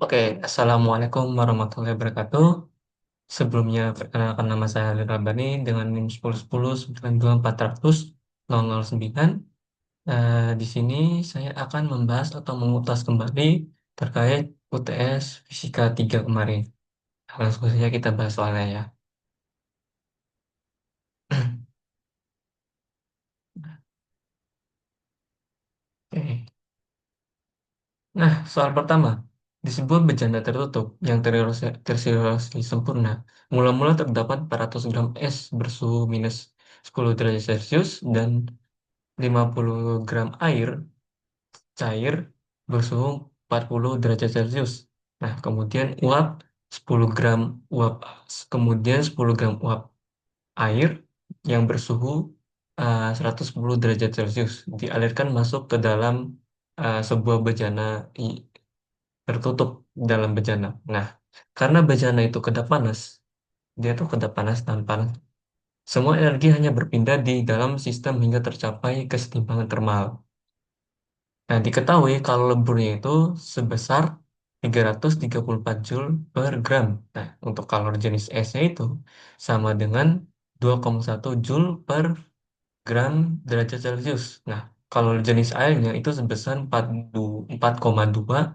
Oke, Assalamualaikum warahmatullahi wabarakatuh. Sebelumnya, perkenalkan nama saya Ali Rabani dengan NIM 101092400 di sini saya akan membahas atau mengulas kembali terkait UTS Fisika 3 kemarin. Langsung saja kita bahas soalnya ya. Oke. Nah, soal pertama. Di sebuah bejana tertutup yang terisolasi sempurna, mula-mula terdapat 400 gram es bersuhu minus 10 derajat Celcius dan 50 gram air cair bersuhu 40 derajat Celcius. Nah, kemudian uap 10 gram uap kemudian 10 gram uap air yang bersuhu 110 derajat Celcius dialirkan masuk ke dalam sebuah bejana tertutup dalam bejana. Nah, karena bejana itu kedap panas, dia tuh kedap panas dan panas. Semua energi hanya berpindah di dalam sistem hingga tercapai kesetimbangan termal. Nah, diketahui kalau leburnya itu sebesar 334 Joule per gram. Nah, untuk kalori jenis esnya itu sama dengan 2,1 Joule per gram derajat Celcius. Nah, kalori jenis airnya itu sebesar 4,2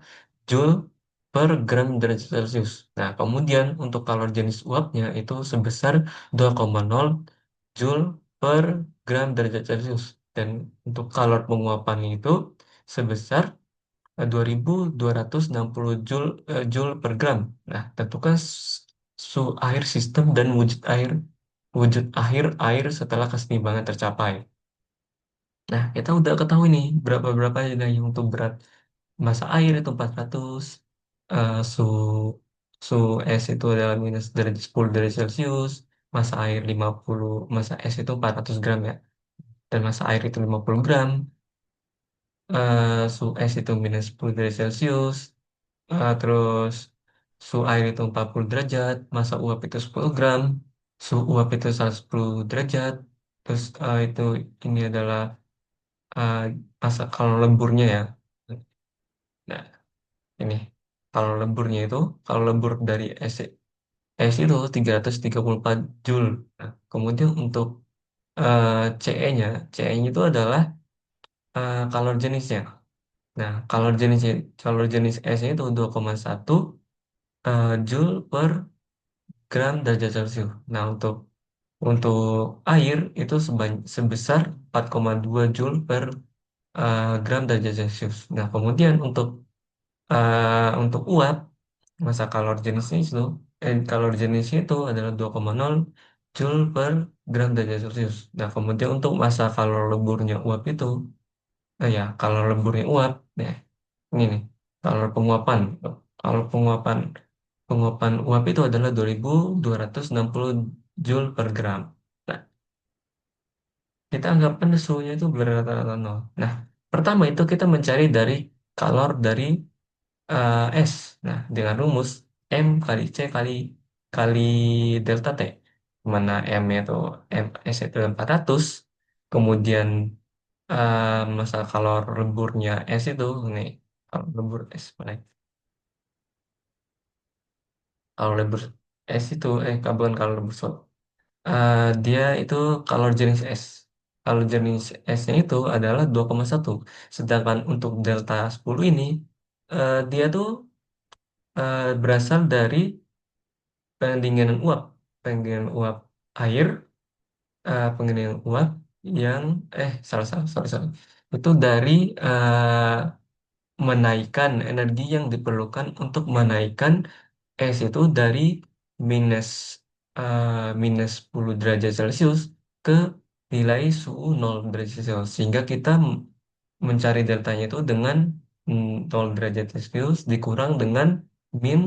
Joule per gram derajat Celcius. Nah, kemudian untuk kalori jenis uapnya itu sebesar 2,0 Joule per gram derajat Celcius. Dan untuk kalori penguapan itu sebesar 2.260 Joule per gram. Nah, tentukan suhu air sistem dan wujud akhir air setelah keseimbangan tercapai. Nah, kita udah ketahui nih berapa-berapa aja yang untuk berat massa air itu 400, suhu suhu es itu adalah minus derajat 10 derajat Celcius, massa air 50, massa es itu 400 gram ya, dan massa air itu 50 gram, suhu es itu minus 10 derajat Celcius, terus suhu air itu 40 derajat, massa uap itu 10 gram, suhu uap itu 110 derajat, terus ini adalah uh, masa kalau lemburnya ya. Nah, ini kalau lembur dari es itu 334 Joule. Nah, kemudian untuk uh, CE-nya, CE-nya itu adalah kalor jenisnya. Nah, kalor jenis esnya itu 2,1 Joule per gram derajat Celcius. Nah, untuk air itu sebesar 4,2 Joule per gram derajat Celcius. Nah, kemudian untuk uap, masa kalor jenisnya itu adalah 2,0 Joule per gram derajat Celcius. Nah, kemudian untuk masa kalor leburnya uap itu, kalor leburnya uap, nah, ini nih, kalor penguapan. Kalor penguapan uap itu adalah 2.260 Joule per gram. Nah, kita anggapkan suhunya itu berrata-rata nol. Nah, pertama itu kita mencari dari kalor dari S. Nah, dengan rumus M kali C kali delta T. Mana M itu S itu 400. Kemudian masa kalor leburnya S itu nih, kalor lebur S mana? Kalor lebur S itu bukan kalor lebur dia itu kalor jenis S. Kalor jenis S-nya itu adalah 2,1. Sedangkan untuk delta 10 ini dia tuh berasal dari pendinginan uap, pendinginan uap air, pendinginan uap yang salah salah sorry sorry itu dari menaikkan energi yang diperlukan untuk menaikkan es itu dari minus minus 10 derajat Celcius ke nilai suhu 0 derajat Celcius sehingga kita mencari deltanya itu dengan 0 derajat Celcius min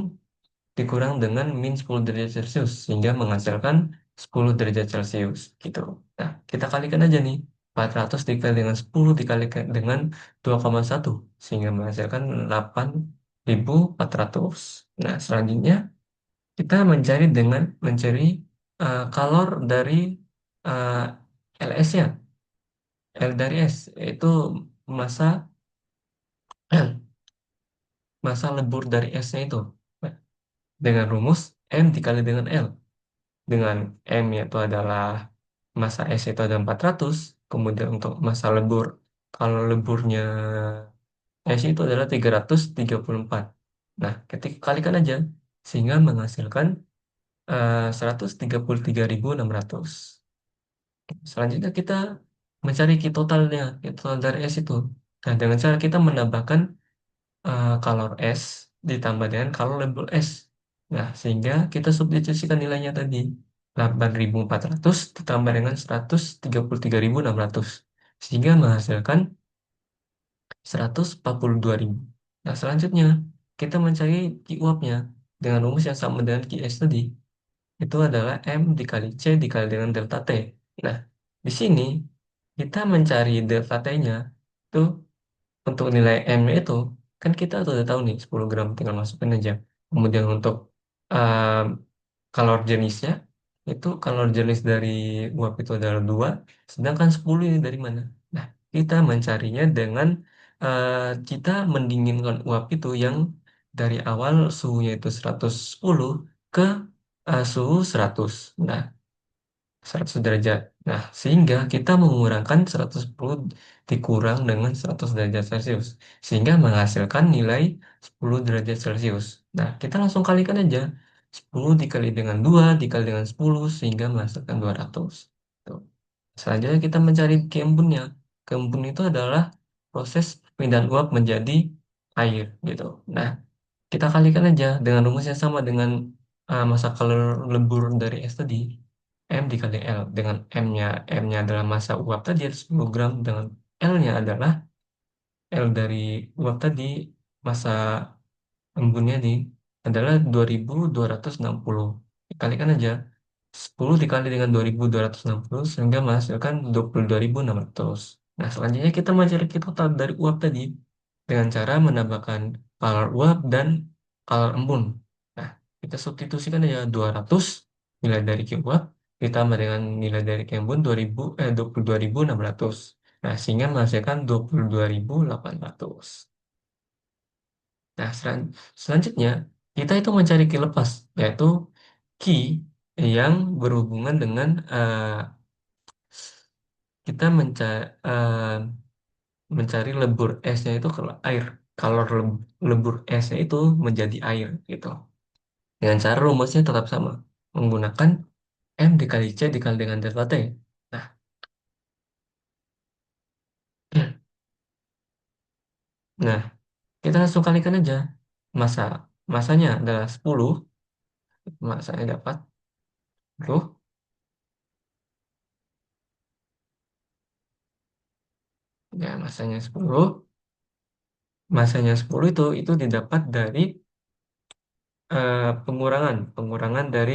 dikurang dengan min 10 derajat Celcius sehingga menghasilkan 10 derajat Celcius gitu. Nah, kita kalikan aja nih. 400 dikali dengan 10 dikalikan dengan 2,1 sehingga menghasilkan 8.400. Nah, selanjutnya kita mencari kalor dari uh, LS-nya. L dari S yaitu massa masa lebur dari S-nya itu. Nah, dengan rumus M dikali dengan L. Dengan M yaitu adalah masa S itu ada 400, kemudian untuk masa lebur, kalau leburnya S itu adalah 334. Nah, ketika kalikan aja, sehingga menghasilkan 133.600. Selanjutnya kita mencari Q totalnya, Q total dari S itu. Nah, dengan cara kita menambahkan kalor S ditambah dengan kalor label S. Nah, sehingga kita substitusikan nilainya tadi. 8.400 ditambah dengan 133.600. Sehingga menghasilkan 142.000. Nah, selanjutnya kita mencari Q-uapnya dengan rumus yang sama dengan QS tadi. Itu adalah M dikali C dikali dengan delta T. Nah, di sini kita mencari delta T-nya itu untuk nilai M-nya itu kan kita sudah tahu nih 10 gram tinggal masukin aja. Kemudian untuk um, kalor jenisnya itu kalor jenis dari uap itu adalah 2, sedangkan 10 ini dari mana? Nah, kita mencarinya dengan eh, kita mendinginkan uap itu yang dari awal suhunya itu 110 ke suhu 100. Nah, 100 derajat. Nah, sehingga kita mengurangkan 110 dikurang dengan 100 derajat Celcius. Sehingga menghasilkan nilai 10 derajat Celcius. Nah, kita langsung kalikan aja. 10 dikali dengan 2 dikali dengan 10 sehingga menghasilkan 200. Tuh. Selanjutnya kita mencari keembunnya. Keembun itu adalah proses pemindahan uap menjadi air gitu. Nah, kita kalikan aja dengan rumus yang sama dengan massa kalor lebur dari es tadi. M dikali L. Dengan M-nya adalah massa uap tadi 10 gram. Dengan L-nya adalah L dari uap tadi, massa embunnya nih adalah 2.260. Dikalikan aja. 10 dikali dengan 2.260 sehingga menghasilkan 22.600. Nah, selanjutnya kita mencari total dari uap tadi dengan cara menambahkan kalor uap dan kalor embun. Nah, kita substitusikan aja 200 nilai dari Q uap ditambah dengan nilai dari Q embun 22.600. Nah, sehingga menghasilkan 22.800. Nah, selanjutnya kita itu mencari Q lepas, yaitu Q yang berhubungan dengan kita mencari lebur esnya itu ke air. Kalau lebur esnya itu menjadi air gitu. Dengan cara rumusnya tetap sama, menggunakan M dikali C dikali dengan delta T. Nah, nah kita langsung kalikan aja. Masa masanya adalah 10, masanya dapat 10, ya masanya 10, masanya 10 itu didapat dari pengurangan dari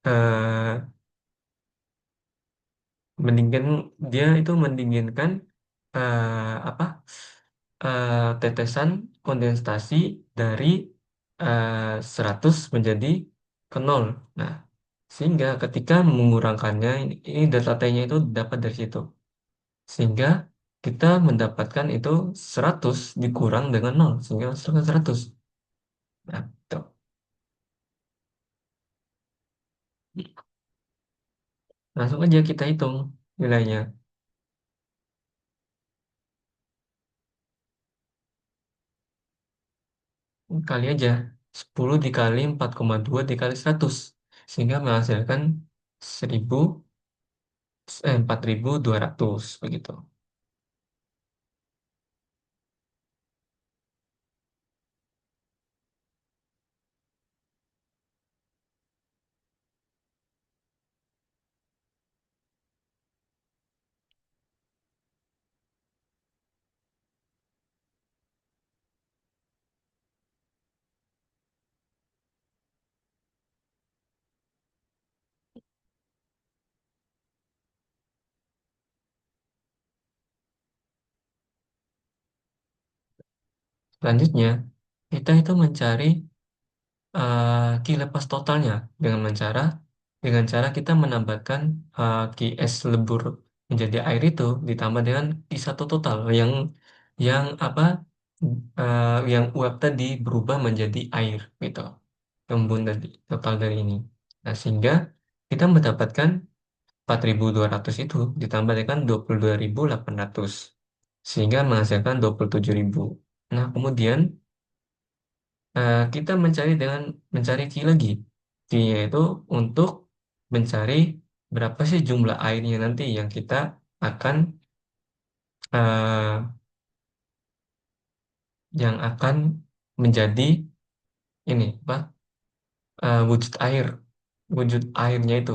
eh, mendingin dia itu mendinginkan apa tetesan kondensasi dari 100 menjadi ke 0. Nah, sehingga ketika mengurangkannya ini data T-nya itu dapat dari situ. Sehingga kita mendapatkan itu 100 dikurang dengan 0 sehingga menghasilkan 100. Nah, tuh. Langsung aja kita hitung nilainya. Kali aja 10 dikali 4,2 dikali 100 sehingga menghasilkan 4.200 begitu. Selanjutnya kita itu mencari Qi lepas totalnya dengan cara kita menambahkan Qi es lebur menjadi air itu ditambah dengan Qi satu total yang apa yang uap tadi berubah menjadi air gitu. Embun tadi total dari ini. Nah, sehingga kita mendapatkan 4.200 itu ditambah dengan 22.800 sehingga menghasilkan 27.000. Nah, kemudian kita mencari Q lagi. Q yaitu untuk mencari berapa sih jumlah airnya nanti yang kita akan eh, menjadi ini apa wujud air, wujud airnya itu.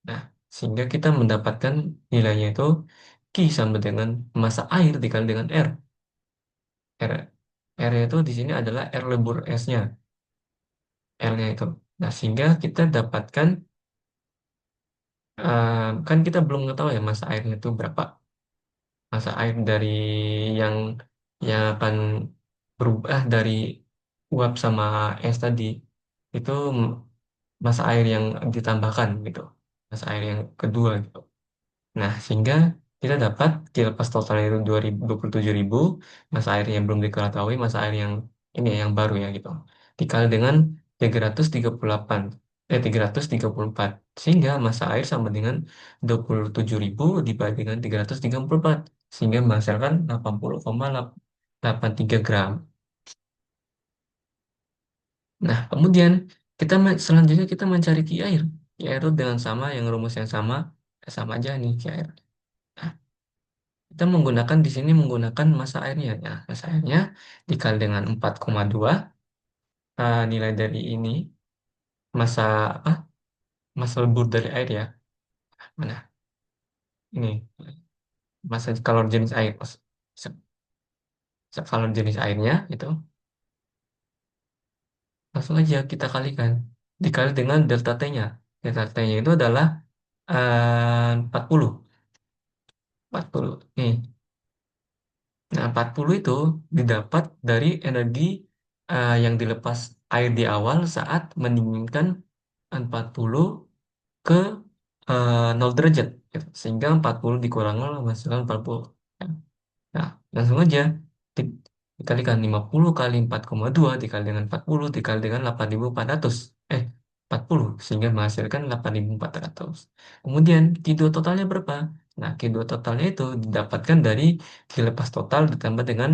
Nah, sehingga kita mendapatkan nilainya itu Q sama dengan massa air dikali dengan R. R, R itu di sini adalah R lebur S-nya, L-nya itu. Nah, sehingga kita dapatkan kan kita belum tahu ya massa airnya itu berapa. Massa air dari yang akan berubah dari uap sama es tadi itu massa air yang ditambahkan gitu. Massa air yang kedua gitu. Nah, sehingga kita dapat kilopas totalnya itu 27.000, masa air yang belum diketahui, masa air yang ini ya, yang baru ya gitu. Dikali dengan 338, 334. Sehingga masa air sama dengan 27.000 dibagi dengan 334. Sehingga menghasilkan 80,83 gram. Nah, kemudian selanjutnya kita mencari Ki air. Ki air itu dengan sama, yang rumus yang sama, sama aja nih Ki air. Nah, kita menggunakan di sini menggunakan massa airnya. Ya, massa airnya dikali dengan 4,2 nilai dari ini massa apa? Massa lebur dari air ya. Mana? Ini massa kalor jenis air. Kalor jenis airnya itu langsung aja kita kalikan dikali dengan delta T-nya. Delta T-nya itu adalah 40. 40. Nih. Nah, 40 itu didapat dari energi yang dilepas air di awal saat mendinginkan 40 ke 0 derajat gitu. Sehingga 40 dikurangi oleh menghasilkan 40. Ya. Nah, langsung aja di- dikalikan 50 kali 4,2 dikali dengan 40 dikali dengan 8.400. 40 sehingga menghasilkan 8.400. Kemudian Q2 totalnya berapa? Nah, Q2 totalnya itu didapatkan dari Q lepas total ditambah dengan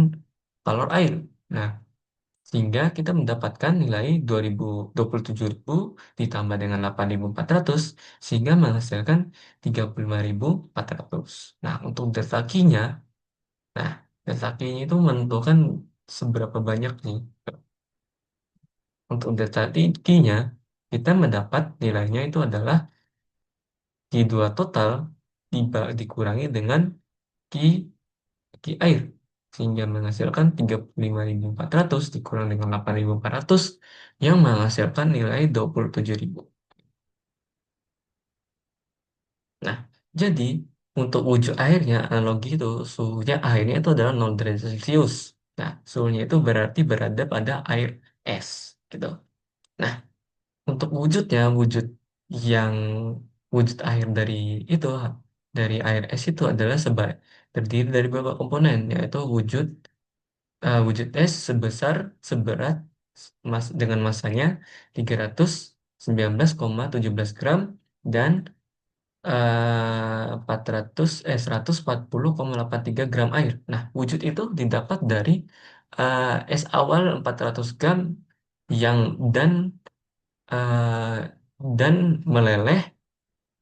kalor air. Nah, sehingga kita mendapatkan nilai 27.000 ditambah dengan 8.400 sehingga menghasilkan 35.400. Nah, untuk delta Q-nya, nah, delta Q-nya itu menentukan seberapa banyak nih. Untuk delta Q-nya, kita mendapat nilainya itu adalah Q2 total dikurangi dengan Q, Q air. Sehingga menghasilkan 35.400 dikurang dengan 8.400 yang menghasilkan nilai 27.000. Nah, jadi untuk wujud airnya analogi itu suhunya airnya itu adalah 0 derajat Celcius. Nah, suhunya itu berarti berada pada air es gitu. Nah, untuk wujudnya wujud yang wujud air itu dari air es itu adalah terdiri dari beberapa komponen yaitu wujud es seberat dengan masanya 319,17 gram dan 140,83 gram air. Nah, wujud itu didapat dari es awal 400 gram yang dan eh, dan meleleh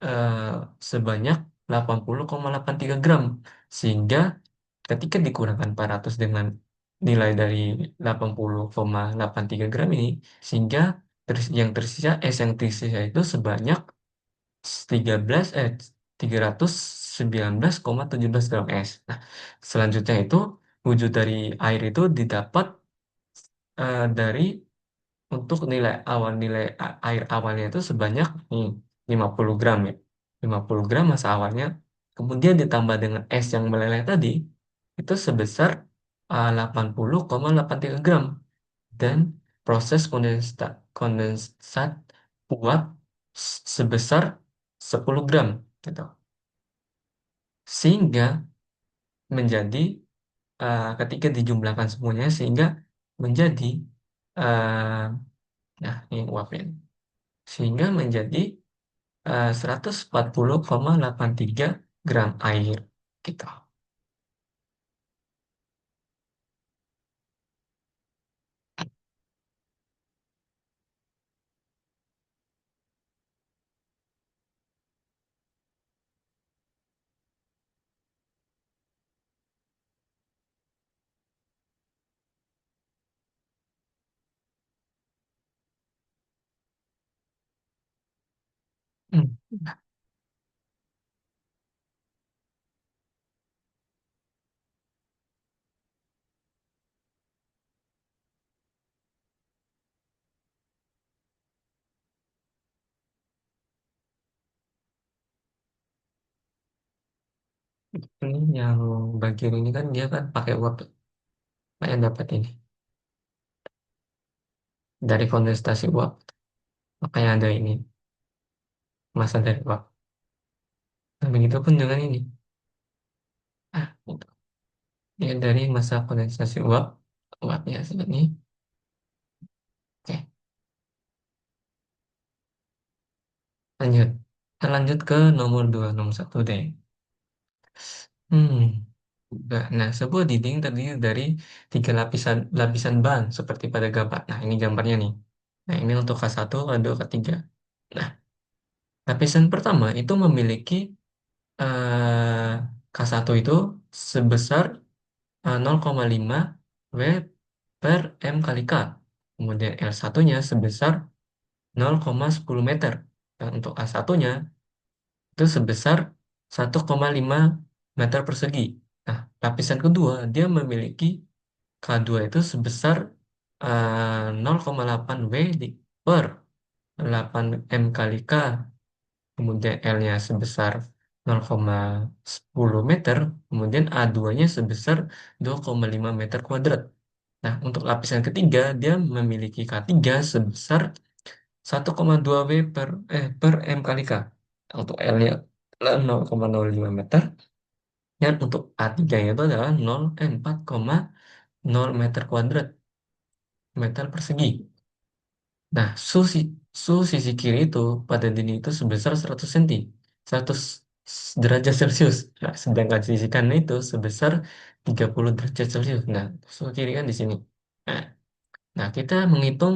eh, sebanyak 80,83 gram. Sehingga ketika dikurangkan 400 dengan nilai dari 80,83 gram ini, sehingga yang tersisa, es yang tersisa itu sebanyak 13 eh 319,17 gram es. Nah, selanjutnya itu wujud dari air itu didapat dari untuk air awalnya itu sebanyak 50 gram ya. 50 gram massa awalnya. Kemudian ditambah dengan es yang meleleh tadi itu sebesar 80,83 gram dan proses kondensat uap sebesar 10 gram gitu. Sehingga menjadi ketika dijumlahkan semuanya sehingga menjadi eh, nah ini uapnya sehingga menjadi 140,83 gram air gitu. Hmm. Ini yang bagian ini kan dia kan pakai uap yang dapat ini dari kondensasi uap makanya ada ini massa dari uap. Nah, begitu pun dengan ini. Gitu. Ini dari massa kondensasi uap uapnya seperti ini. Oke, lanjut. Kita lanjut ke nomor 2 nomor satu deh. Hmm. Nah, sebuah dinding terdiri dari tiga lapisan lapisan bahan seperti pada gambar. Nah, ini gambarnya nih. Nah, ini untuk K1, K2, K3. Nah, lapisan pertama itu memiliki K1 itu sebesar 0,5 W per M kali K. Kemudian L1-nya sebesar 0,10 meter. Dan untuk A1-nya itu sebesar 1,5 meter persegi. Nah, lapisan kedua dia memiliki K2 itu sebesar 0,8 W per 8 M kali K. Kemudian L-nya sebesar 0,10 meter, kemudian A2-nya sebesar 2,5 meter kuadrat. Nah, untuk lapisan ketiga, dia memiliki K3 sebesar 1,2 W per M kali K. Untuk L-nya 0,05 meter, dan untuk A3-nya itu adalah 4,0 meter kuadrat, meter persegi. Nah, su sisi kiri itu pada dinding itu sebesar 100 cm, 100 derajat Celcius. Nah, sedangkan sisi kanan itu sebesar 30 derajat Celcius. Nah, su kiri kan di sini. Nah, kita menghitung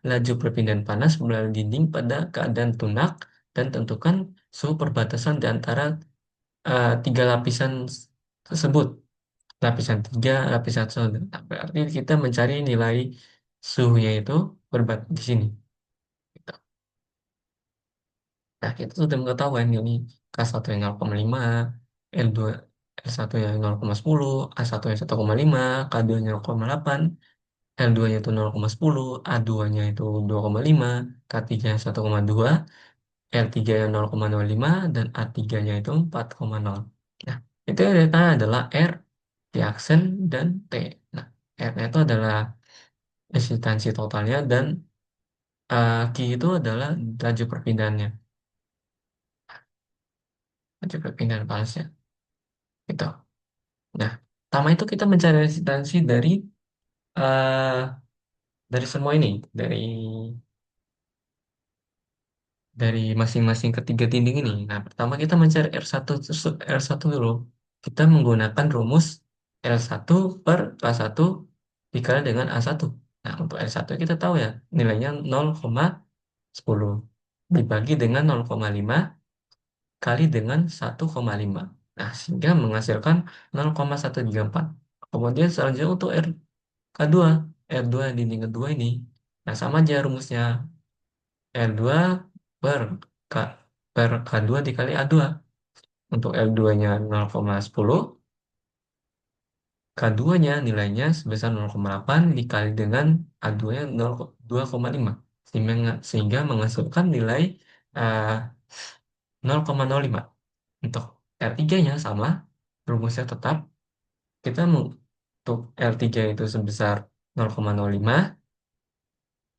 laju perpindahan panas melalui dinding pada keadaan tunak dan tentukan suhu perbatasan di antara tiga lapisan tersebut. Lapisan 3, lapisan 1. Nah, berarti kita mencari nilai suhunya itu di sini. Gitu. Nah, kita sudah mengetahui ini K1 yang 0,5, L2, L1 yang 0,10, A1 yang 1,5, K2 yang 0,8, L2 nya itu 0,10, A2 nya itu 2,5, K3 yang 1,2, L3 yang 0,05, dan A3 nya itu 4,0. Nah, itu yang ditanya adalah R, diaksen, dan T. Nah, R itu adalah resistansi totalnya dan Q itu adalah laju perpindahannya, laju perpindahan panasnya. Gitu. Nah, pertama itu kita mencari resistansi eh dari semua ini, dari masing-masing ketiga dinding ini. Nah, pertama kita mencari R1 dulu. Kita menggunakan rumus L1 per K1 dikali dengan A1. Nah, untuk L1 kita tahu ya, nilainya 0,10 dibagi dengan 0,5 kali dengan 1,5. Nah, sehingga menghasilkan 0,134. Kemudian selanjutnya untuk K2, R2 dinding kedua ini. Nah, sama aja rumusnya. R2 per K per K2 dikali A2. Untuk L2-nya 0,10, K2-nya nilainya sebesar 0,8 dikali dengan A2-nya 2,5. Sehingga menghasilkan nilai eh, 0,05. Untuk R3-nya sama, rumusnya tetap. Untuk R3 itu sebesar 0,05,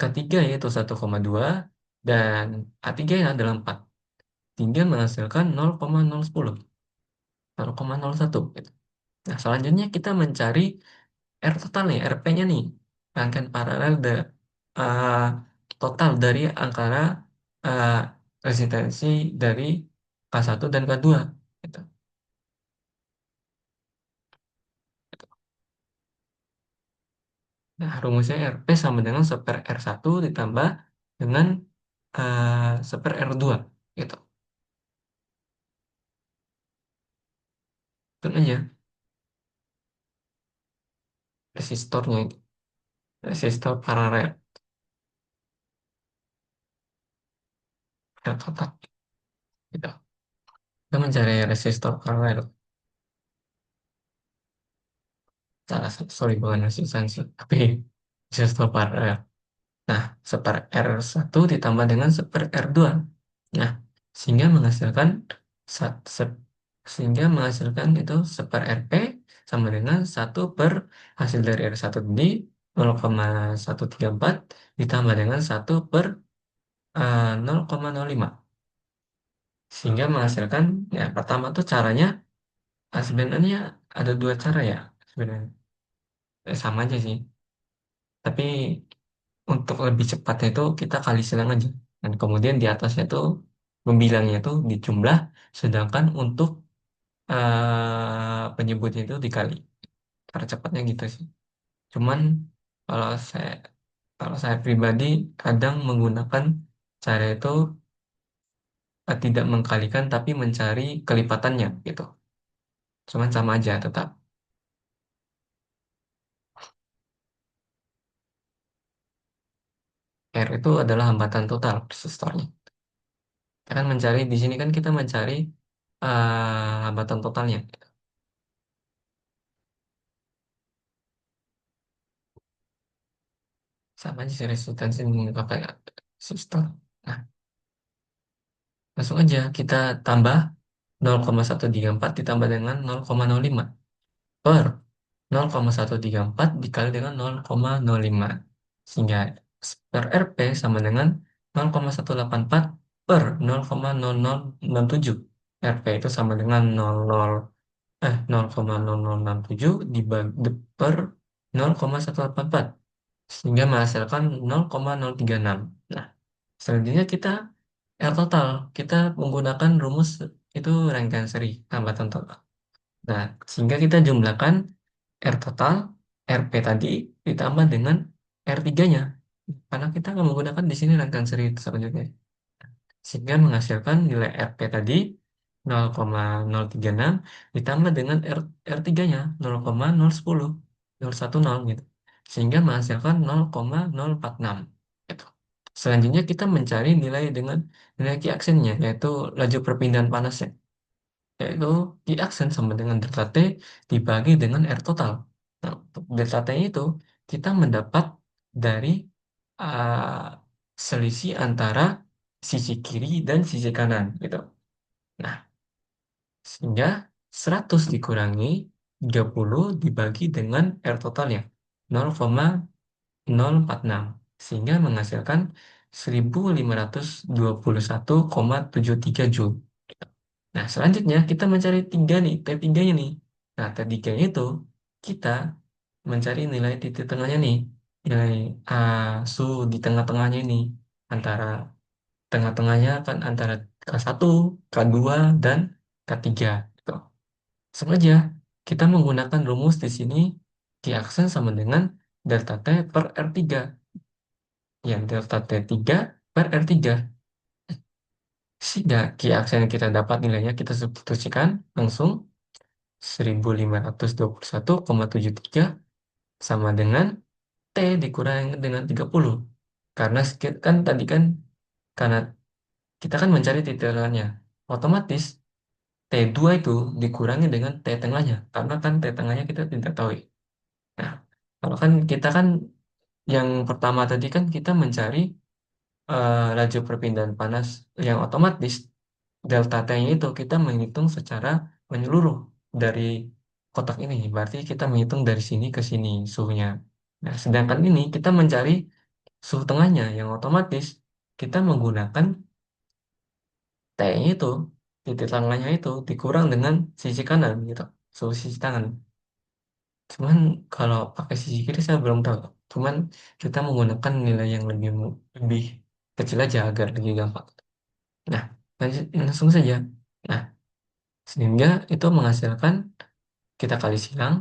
K3 yaitu 1,2, dan A3 nya adalah 4. Hingga menghasilkan 0,010, 0,01 gitu. Nah, selanjutnya kita mencari R total nih, RP-nya nih. Rangkaian paralel eh, total dari angka eh, resistensi dari K1 dan K2. Gitu. Nah, rumusnya RP sama dengan seper R1 ditambah dengan seper R2. Gitu. Itu aja resistornya, resistor paralel. R total. Gitu. Kita mencari resistor paralel. Sorry, bukan resistansi, tapi resistor paralel. Nah, seper R1 ditambah dengan seper R2. Nah, sehingga menghasilkan sat- se- sehingga menghasilkan itu seper RP sama dengan 1 per hasil dari R1 tadi 0,134 ditambah dengan 1 per 0,05. Sehingga menghasilkan, ya pertama tuh caranya, sebenarnya ada dua cara ya sebenarnya. Sama aja sih. Tapi untuk lebih cepatnya itu kita kali silang aja. Dan kemudian di atasnya itu membilangnya itu di jumlah, sedangkan untuk penyebutnya itu dikali. Cara cepatnya gitu sih. Cuman kalau saya kalau saya pribadi kadang menggunakan cara itu tidak mengkalikan tapi mencari kelipatannya gitu. Cuman sama aja tetap. R itu adalah hambatan total resistornya. Kita kan mencari di sini kan kita mencari hambatan totalnya. Sama aja sih resistansi mengungkapkan resistor. Nah, langsung aja kita tambah 0,134 ditambah dengan 0,05 per 0,134 dikali dengan 0,05. Sehingga per RP sama dengan 0,184 per 0,0067. RP itu sama dengan 0,0067 dibagi per 0,184. Sehingga menghasilkan 0,036. Nah, selanjutnya kita R total. Kita menggunakan rumus itu rangkaian seri tambatan total. Nah, sehingga kita jumlahkan R total, RP tadi ditambah dengan R3-nya. Karena kita akan menggunakan di sini rangkaian seri selanjutnya. Sehingga menghasilkan nilai RP tadi 0,036 ditambah dengan R3-nya 0,010, 010 gitu. Sehingga menghasilkan 0,046 gitu. Selanjutnya kita mencari nilai dengan nilai Q-aksennya, yaitu laju perpindahan panasnya, yaitu Q-aksen sama dengan delta T dibagi dengan R total. Nah, untuk delta T itu kita mendapat dari uh, selisih antara sisi kiri dan sisi kanan gitu. Nah, sehingga 100 dikurangi 30 dibagi dengan R totalnya 0,046 sehingga menghasilkan 1521,73 Joule. Nah, selanjutnya kita mencari 3 nih, T3-nya nih. Nah, T3-nya itu kita mencari nilai titik tengahnya nih. Nilai suhu di tengah-tengahnya ini. Antara tengah-tengahnya kan antara K1, K2, dan K3. Gitu. Sengaja kita menggunakan rumus di sini diaksen sama dengan delta T per R3. Ya, delta T3 per R3. Sehingga Q aksen yang kita dapat nilainya kita substitusikan langsung 1521,73 sama dengan T dikurangi dengan 30. Karena kan tadi kan karena kita kan mencari titik tengahnya. Otomatis T2 itu dikurangi dengan T tengahnya. Karena kan T tengahnya kita tidak tahu ya. Nah, kalau kan kita kan yang pertama tadi kan kita mencari laju perpindahan panas yang otomatis delta T-nya itu kita menghitung secara menyeluruh dari kotak ini. Berarti kita menghitung dari sini ke sini suhunya. Nah, sedangkan ini kita mencari suhu tengahnya yang otomatis kita menggunakan T-nya itu, titik tengahnya itu dikurang dengan sisi kanan gitu. Suhu sisi kanan. Cuman kalau pakai sisi kiri saya belum tahu. Cuman kita menggunakan nilai yang lebih kecil aja agar lebih gampang. Nah, langsung saja. Nah, sehingga itu menghasilkan kita kali silang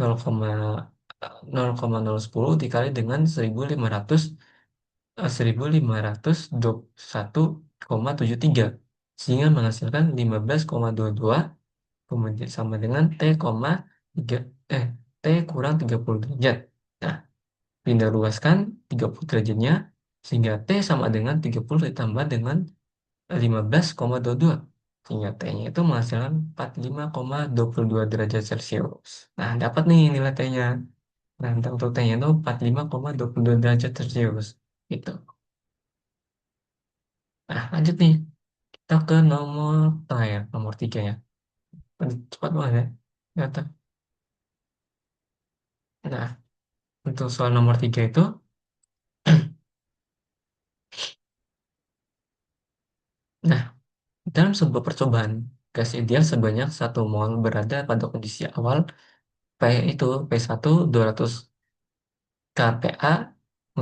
0,10 dikali dengan 1521,73 sehingga menghasilkan 15,22 kemudian sama dengan T, 3 T kurang 30 derajat. Nah, pindah luaskan 30 derajatnya sehingga T sama dengan 30 ditambah dengan 15,22 sehingga T-nya itu menghasilkan 45,22 derajat Celcius. Nah, dapat nih nilai T-nya. Nah, untuk T-nya itu 45,22 derajat Celcius. Gitu. Nah, lanjut nih. Kita ke nomor terakhir, nomor 3 ya. Cepat banget ya. Ternyata. Nah, untuk soal nomor 3 itu, nah, dalam sebuah percobaan, gas ideal sebanyak 1 mol berada pada kondisi awal P itu P1 200 kPa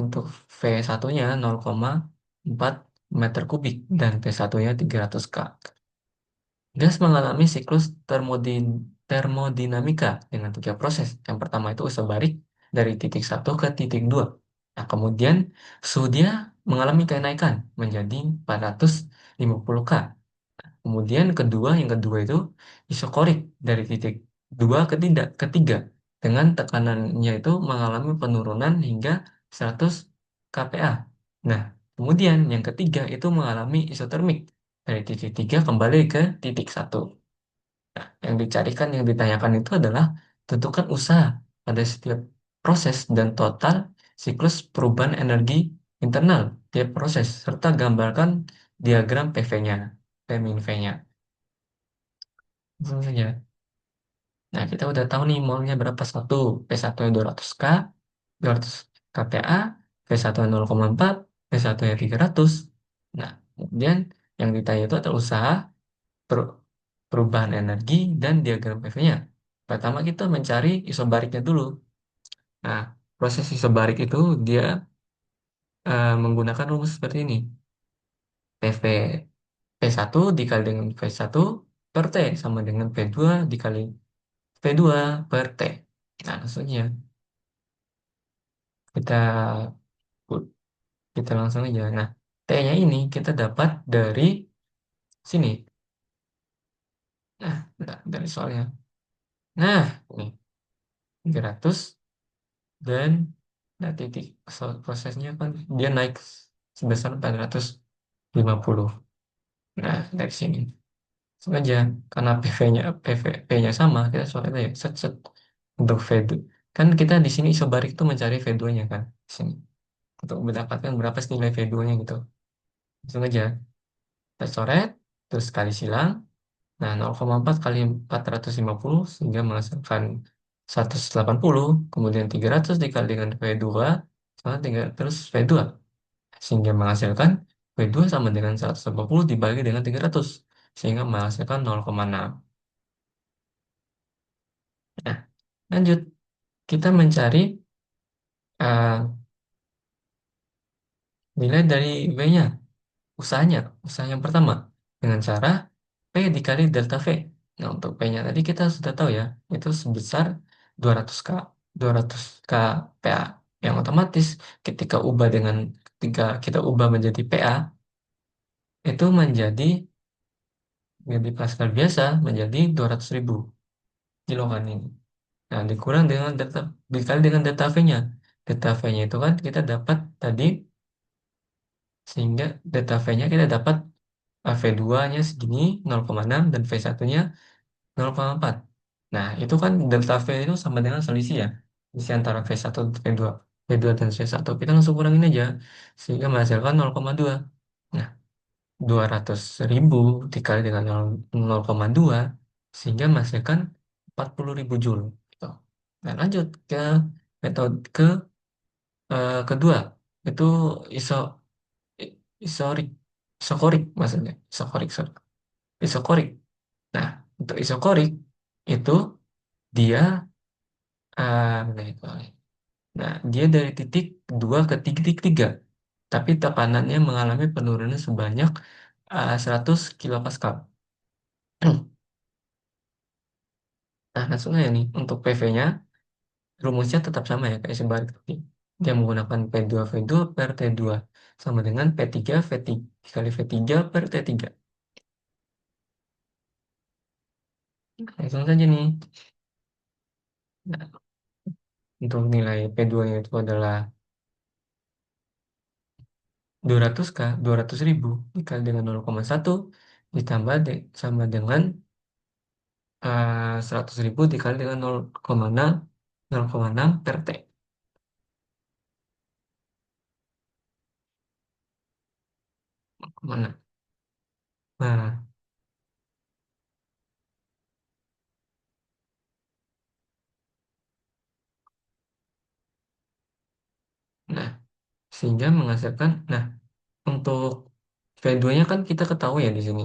untuk V1-nya 0,4 meter kubik dan P1-nya 300 K. Gas mengalami siklus termodinamika dengan 3 proses. Yang pertama itu isobarik dari titik satu ke titik 2. Nah, kemudian suhu dia mengalami kenaikan menjadi 450 K. Kemudian yang kedua itu isokorik dari titik 2 ke ketiga dengan tekanannya itu mengalami penurunan hingga 100 kPa. Nah, kemudian yang ketiga itu mengalami isotermik dari titik 3 kembali ke titik satu. Yang dicarikan, yang ditanyakan itu adalah tentukan usaha pada setiap proses dan total siklus perubahan energi internal tiap proses serta gambarkan diagram PV-nya, P min V-nya. Langsung saja. Nah, kita udah tahu nih molnya berapa satu. P1 nya 200 K, 200 kPa, V1 nya 0,4, V1 nya 300. Nah, kemudian yang ditanya itu adalah usaha per- perubahan energi dan diagram PV-nya. Pertama kita mencari isobariknya dulu. Nah, proses isobarik itu dia menggunakan rumus seperti ini. PV P1 dikali dengan V1 per T sama dengan P2 dikali P2 per T. Nah, maksudnya kita kita langsung aja. Nah, T-nya ini kita dapat dari sini. Nah, dari soalnya. Nah, ini 300 dan nah, titik prosesnya kan dia naik sebesar 450. Nah, dari sini. Sengaja karena PV-nya P-nya sama, kita soalnya ya set set untuk V2. Kan kita di sini isobarik itu mencari V2-nya kan di sini untuk mendapatkan berapa sih nilai V2-nya gitu. Langsung aja kita coret terus kali silang. Nah, 0,4 kali 450 sehingga menghasilkan 180, kemudian 300 dikali dengan V2 sama 3 terus V2 sehingga menghasilkan V2 sama dengan 180 dibagi dengan 300 sehingga menghasilkan 0,6. Nah, lanjut kita mencari eh, nilai dari V-nya, usahanya, usaha yang pertama dengan cara P dikali delta V. Nah, untuk P-nya tadi kita sudah tahu ya, itu sebesar 200 K, 200 kPa. Yang otomatis ketika kita ubah menjadi PA, itu menjadi Pascal biasa menjadi 200.000 kilowatt ini. Nah, dikurang dengan dikali dengan delta V-nya. Delta V-nya itu kan kita dapat tadi sehingga delta V-nya kita dapat V2-nya segini 0,6 dan V1-nya 0,4. Nah, itu kan delta V itu sama dengan selisih ya. Selisih antara V1 dan V2. V2 dan V1. Kita langsung kurangin aja. Sehingga menghasilkan 0,2. Nah, 200.000 dikali dengan 0,2. Sehingga menghasilkan 40.000 Joule. Gitu. Nah, lanjut ke metode kedua. Itu iso, i- isorik. Isokorik maksudnya. Isokorik, sorry. Isokorik. Nah, untuk isokorik itu dia Mana itu? Nah, dia dari titik 2 ke titik 3, tapi tekanannya mengalami penurunan sebanyak 100 kilopascal. Nah, langsung aja nih, untuk PV-nya, rumusnya tetap sama ya, kayak sebalik tadi. Dia menggunakan P2V2 per T2, sama dengan P3 V3 kali V3 per T3. Langsung saja nih. Nah, untuk nilai P2-nya itu adalah 200K, 200.000 dikali dengan 0,1 ditambah sama dengan 100.000 dikali dengan 0,6 0,6 per T. Mana? Nah, nah, sehingga menghasilkan, nah, untuk V2-nya kan kita ketahui ya di sini.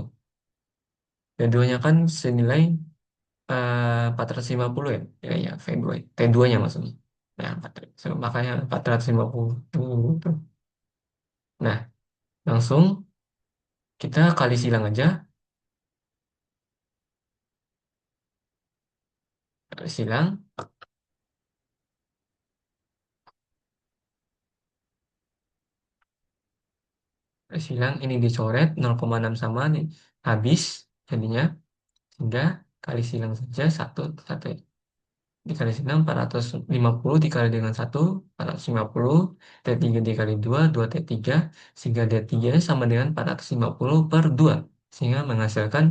V2-nya kan senilai 450 ya. Ya, ya, V2. T2-nya maksudnya. Nah, makanya 450. Nah, langsung kita kali silang aja. Kali silang, kali silang ini dicoret 0,6 sama nih. Habis jadinya. Hingga kali silang saja satu satu ya. Dikali silang 450 dikali dengan 1 450 T3 dikali 2 2T3 sehingga D3 sama dengan 450 per 2 sehingga menghasilkan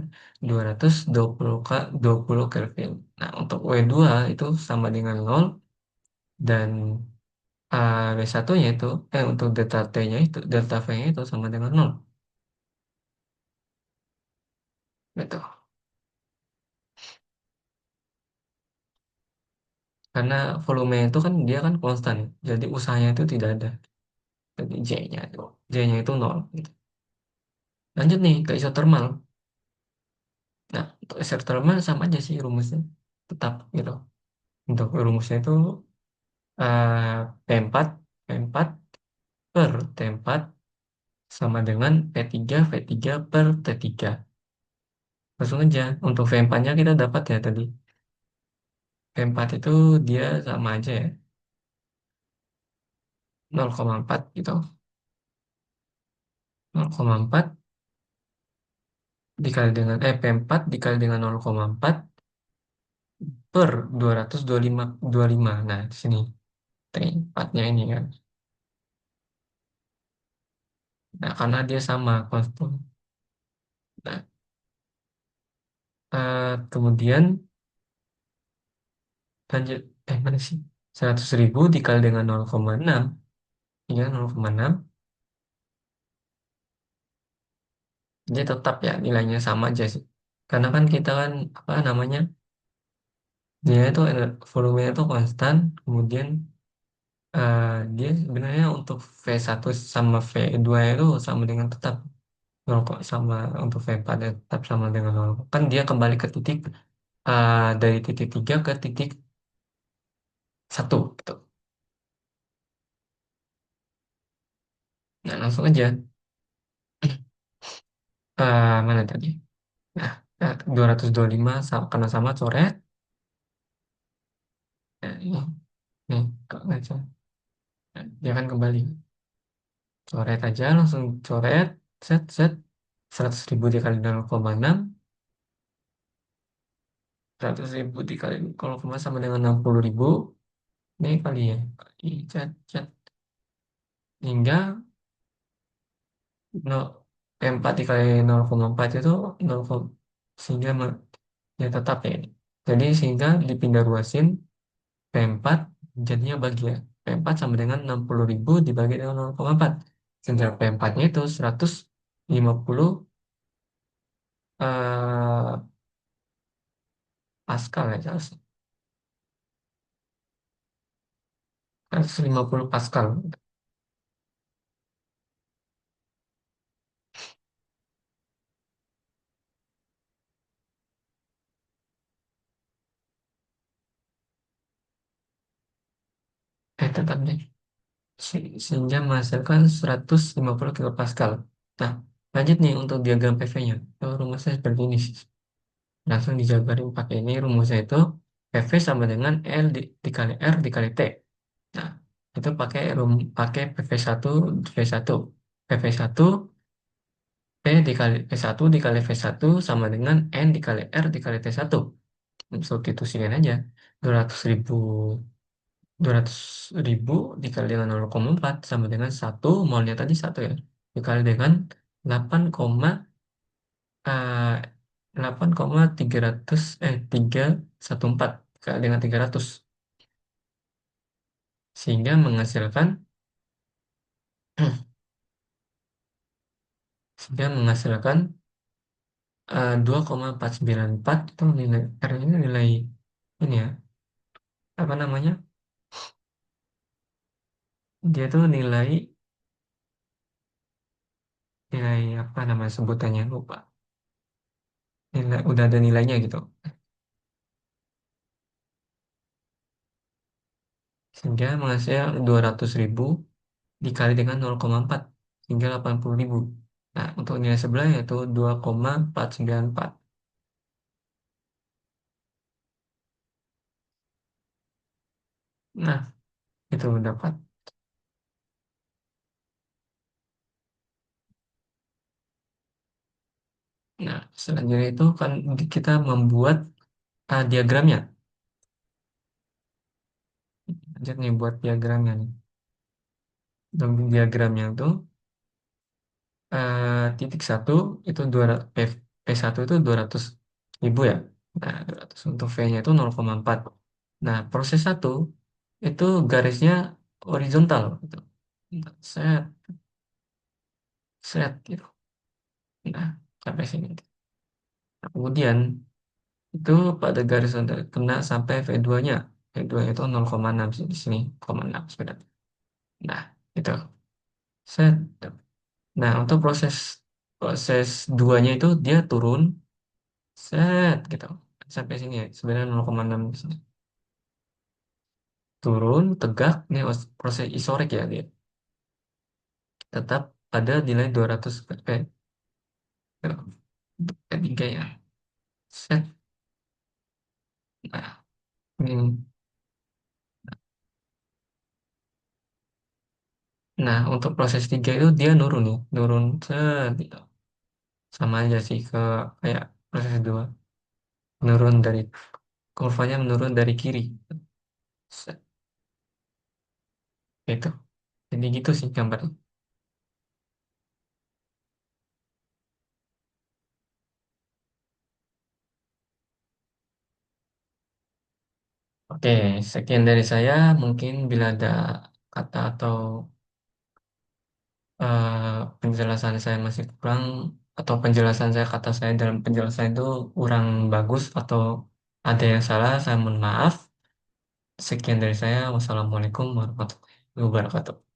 220 K 20 Kelvin. Nah, untuk W2 itu sama dengan 0 dan W1-nya itu untuk delta T-nya itu delta V-nya itu sama dengan 0. Gitu. Karena volume itu kan dia kan konstan, ya. Jadi usahanya itu tidak ada. Jadi J-nya itu nol gitu. Lanjut nih ke isotermal. Nah, untuk isotermal sama aja sih rumusnya. Tetap gitu. Untuk rumusnya itu P4 P4 per T4 sama dengan P3 V3 per T3. Langsung aja. Untuk V4-nya kita dapat ya tadi. V4 itu dia sama aja ya. 0,4 gitu. 0,4 dikali dengan P4 dikali dengan 0,4 per 225. Nah, di sini T4-nya ini kan. Nah, karena dia sama konstan. Nah, kemudian lanjut, mana sih? 100.000 dikali dengan 0,6, ya 0,6, dia tetap ya nilainya sama aja sih. Karena kan kita kan, apa namanya, dia itu volumenya itu konstan, kemudian eh, dia sebenarnya untuk V1 sama V2 itu sama dengan tetap 0, sama untuk V4 ya, tetap sama dengan 0. Kan dia kembali ke titik dari titik 3 ke titik 1 gitu. Nah, langsung aja. Mana tadi? Nah, 225 karena sama coret. Nah, ini nih kok ngaca. Nah, dia kan kembali coret aja langsung coret set set 100.000 dikali 0,6 100.000 dikali 0,6 sama dengan 60.000 ini kali ya kali cet cet hingga no, 4 dikali 0,4 itu 0, sehingga ya tetap ya ini. Jadi sehingga dipindah ruasin P4 jadinya bagi ya. P4 sama dengan 60.000 dibagi dengan 0,4. Sehingga P4-nya itu 150 Pascal ya jelas. 150 Pascal. tetap deh. Sehingga menghasilkan 150 kilopascal. Nah, lanjut nih untuk diagram PV-nya. Kalau rumusnya seperti ini sih. Langsung dijabarin pakai ini rumusnya itu PV sama dengan dikali R dikali T. Nah, itu pakai PV1 V1. PV1 P dikali P1 dikali V1 sama dengan N dikali R dikali T1. Substitusikan aja. 200.000 200.000 dikali dengan 0,4 sama dengan satu, molnya tadi satu ya, dikali dengan 8, eh, 314 dikali dengan 300 sehingga menghasilkan sehingga menghasilkan 2,494 itu nilai R ini nilai ini ya, apa namanya, dia tuh nilai nilai apa nama sebutannya lupa, nilai udah ada nilainya gitu, sehingga menghasilkan 200.000 dikali dengan 0,4 hingga 80.000. Nah, untuk nilai sebelah yaitu 2,494. Nah, itu dapat. Nah, selanjutnya itu kan kita membuat diagramnya. Lanjut nih buat diagramnya nih. Untuk diagramnya itu titik satu itu P1 itu 200.000 ya. Nah, 200 untuk V-nya itu 0,4. Nah, proses satu itu garisnya horizontal gitu. Set, set gitu. Nah, sampai sini. Nah, kemudian itu pada garis yang kena sampai V2-nya. V2 itu 0,6 sih di sini, 0,6 sebenarnya. Nah, itu set. Nah, untuk proses proses duanya itu dia turun set gitu. Sampai sini ya, sebenarnya 0,6 di sini. Turun tegak ini proses isorik ya dia. Tetap pada nilai 200 pp. Gitu. Untuk ketiga ya. Set. Nah, ini. Nah, untuk proses tiga itu dia nurun ya, nurun set gitu. Sama aja sih kayak proses dua, menurun dari kurvanya menurun dari kiri. Set, gitu. Jadi gitu sih gambarnya. Oke, sekian dari saya. Mungkin bila ada kata atau penjelasan saya masih kurang atau penjelasan saya kata saya dalam penjelasan itu kurang bagus atau ada yang salah, saya mohon maaf. Sekian dari saya. Wassalamualaikum warahmatullahi wabarakatuh.